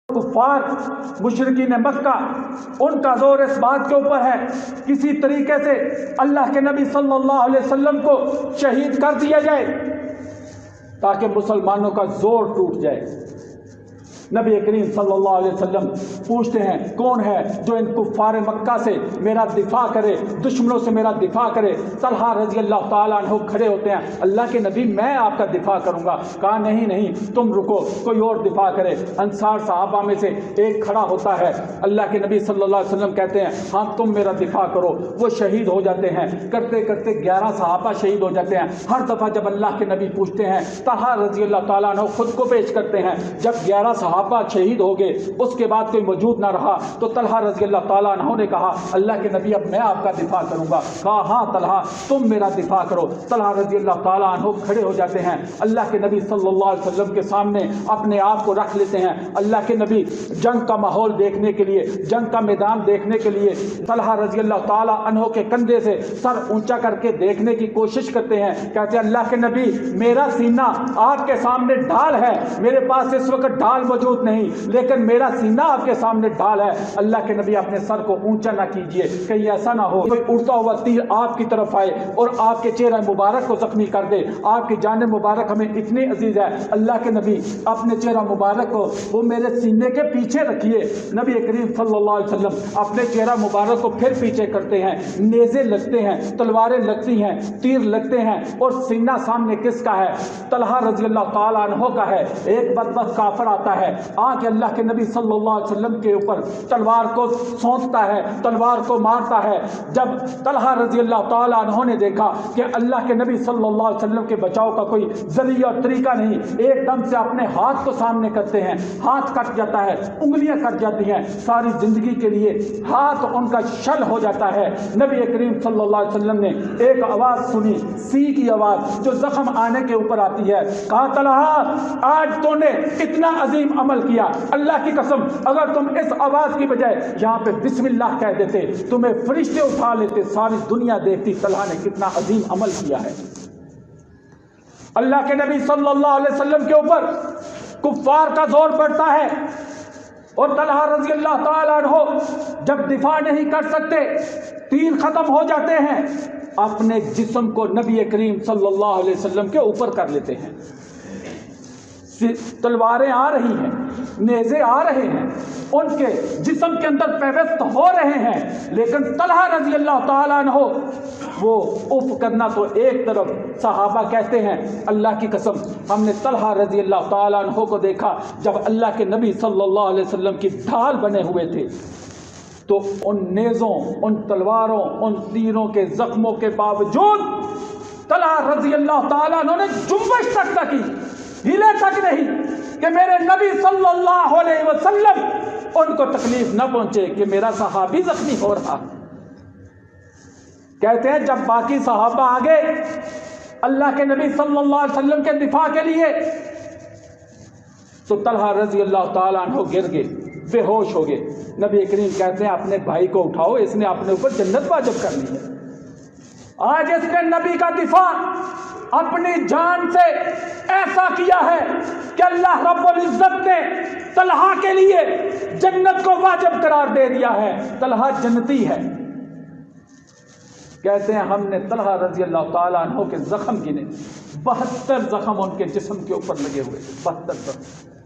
کفار مشرکین مکہ ان کا زور اس بات کے اوپر ہے کسی طریقے سے اللہ کے نبی صلی اللہ علیہ وسلم کو شہید کر دیا جائے تاکہ مسلمانوں کا زور ٹوٹ جائے۔ نبی کریم صلی اللہ علیہ وسلم پوچھتے ہیں کون ہے جو ان کفار مکہ سے میرا دفاع کرے، دشمنوں سے میرا دفاع کرے؟ طلحہ رضی اللہ تعالیٰ عنہ کھڑے ہوتے ہیں، اللہ کے نبی میں آپ کا دفاع کروں گا۔ کہا نہیں تم رکو، کوئی اور دفاع کرے۔ انصار صحابہ میں سے ایک کھڑا ہوتا ہے، اللہ کے نبی صلی اللہ علیہ وسلم کہتے ہیں ہاں تم میرا دفاع کرو۔ وہ شہید ہو جاتے ہیں، کرتے کرتے 11 صحابہ شہید ہو جاتے ہیں۔ ہر دفعہ جب اللہ کے نبی پوچھتے ہیں طلحہ رضی اللہ تعالیٰ عنہ خود کو پیش کرتے ہیں۔ جب 11 صحابہ شہید ہو گئے، اس کے بعد کوئی موجود نہ رہا، تو طلحہ رضی اللہ تعالیٰ عنہ نے کہا اللہ کے نبی اب میں آپ کا دفاع کروں گا۔ کہا ہاں طلحہ تم میرا دفاع کرو۔ طلحہ رضی اللہ تعالیٰ عنہ کھڑے ہو جاتے ہیں، اللہ کے نبی صلی اللہ علیہ وسلم کے سامنے اپنے آپ کو رکھ لیتے ہیں۔ اللہ کے نبی جنگ کا ماحول دیکھنے کے لیے، جنگ کا میدان دیکھنے کے لیے طلحہ رضی اللہ تعالیٰ عنہ کے کندھے سے سر اونچا کر کے دیکھنے کی کوشش کرتے ہیں۔ کہتے ہیں اللہ کے نبی میرا سینہ آپ کے سامنے ڈھال ہے، میرے پاس اس وقت ڈھال موجود نہیں، لیکن میرا سینہ آپ کے سامنے ڈھال ہے۔ اللہ کے نبی اپنے سر کو اونچا نہ کیجئے، کہیں ایسا نہ ہو کوئی اڑتا ہوا تیر آپ کی طرف آئے اور آپ کے چہرہ مبارک کو زخمی کر دے۔ آپ کی جان مبارک ہمیں اتنی عزیز ہے، اللہ کے نبی اپنے چہرہ مبارک کو وہ میرے سینے کے پیچھے رکھیے۔ نبی کریم صلی اللہ علیہ وسلم اپنے چہرہ مبارک کو پھر پیچھے کرتے ہیں، نیزے لگتے ہیں، تلواریں لگتی ہیں، تیر لگتے ہیں، اور سینہ سامنے کس کا ہے؟ طلحہ رضی اللہ تعالیٰ عنہ کا ہے۔ ایک بدبخت کافر آتا ہے، آ کے اللہ کے نبی صلی اللہ علیہ وسلم کے اوپر تلوار کو سونتتا ہے، تلوار کو مارتا ہے۔ جب طلحہ رضی اللہ تعالیٰ عنہ نے دیکھا کہ اللہ کے نبی صلی اللہ علیہ وسلم کے بچاؤ کا کوئی ذریعہ اور طریقہ نہیں، ایک دم سے اپنے ہاتھ کو سامنے کرتے ہیں، ہاتھ کٹ جاتا ہے، انگلیاں کٹ جاتی ہیں، ساری زندگی کے لیے ہاتھ ان کا شل ہو جاتا ہے۔ نبی کریم صلی اللہ علیہ وسلم نے ایک آواز سنی، سی کی آواز جو زخم آنے کے اوپر آتی ہے۔ کہا طلحہ آج تو نے اتنا عظیم عمل کیا، اللہ کی قسم اگر تم اس آواز کی بجائے یہاں پہ بسم اللہ کہہ دیتے تمہیں فرشتے اٹھا لیتے، ساری دنیا دیکھتی طلحہ نے کتنا عظیم عمل کیا ہے۔ اللہ کے نبی صلی اللہ علیہ وسلم کے اوپر کفار کا زور پڑتا ہے، اور طلحہ رضی اللہ تعالیٰ عنہ جب دفاع نہیں کر سکتے، تیر ختم ہو جاتے ہیں، اپنے جسم کو نبی کریم صلی اللہ علیہ وسلم کے اوپر کر لیتے ہیں۔ تلواریں آ رہی ہیں، نیزے آ رہے ہیں، ان کے جسم کے اندر پیوست ہو رہے ہیں، لیکن طلحہ رضی اللہ تعالیٰ عنہ وہ اف کرنا تو ایک طرف، صحابہ کہتے ہیں اللہ کی قسم ہم نے طلحہ رضی اللہ تعالیٰ عنہ کو دیکھا جب اللہ کے نبی صلی اللہ علیہ وسلم کی ڈھال بنے ہوئے تھے، تو ان نیزوں، ان تلواروں، ان تیروں کے زخموں کے باوجود طلحہ رضی اللہ تعالیٰ عنہ نے جنبش تک نہ کی، ہلے تک نہیں، کہ میرے نبی صلی اللہ علیہ وسلم ان کو تکلیف نہ پہنچے کہ میرا صحابی زخمی ہو رہا۔ کہتے ہیں جب باقی صحابہ آگے اللہ کے نبی صلی اللہ علیہ وسلم کے دفاع کے لیے، تو طلحہ رضی اللہ تعالیٰ عنہ گر گئے، بے ہوش ہو گئے۔ نبی کریم کہتے ہیں اپنے بھائی کو اٹھاؤ، اس نے اپنے اوپر جنت واجب کر لی ہے۔ آج اس نے نبی کا دفاع اپنی جان سے ایسا کیا ہے کہ اللہ رب العزت نے طلحہ کے لیے جنت کو واجب قرار دے دیا ہے، طلحہ جنتی ہے۔ کہتے ہیں ہم نے طلحہ رضی اللہ تعالیٰ عنہ کے زخم گنے، 72 زخم ان کے جسم کے اوپر لگے ہوئے، 72 زخم۔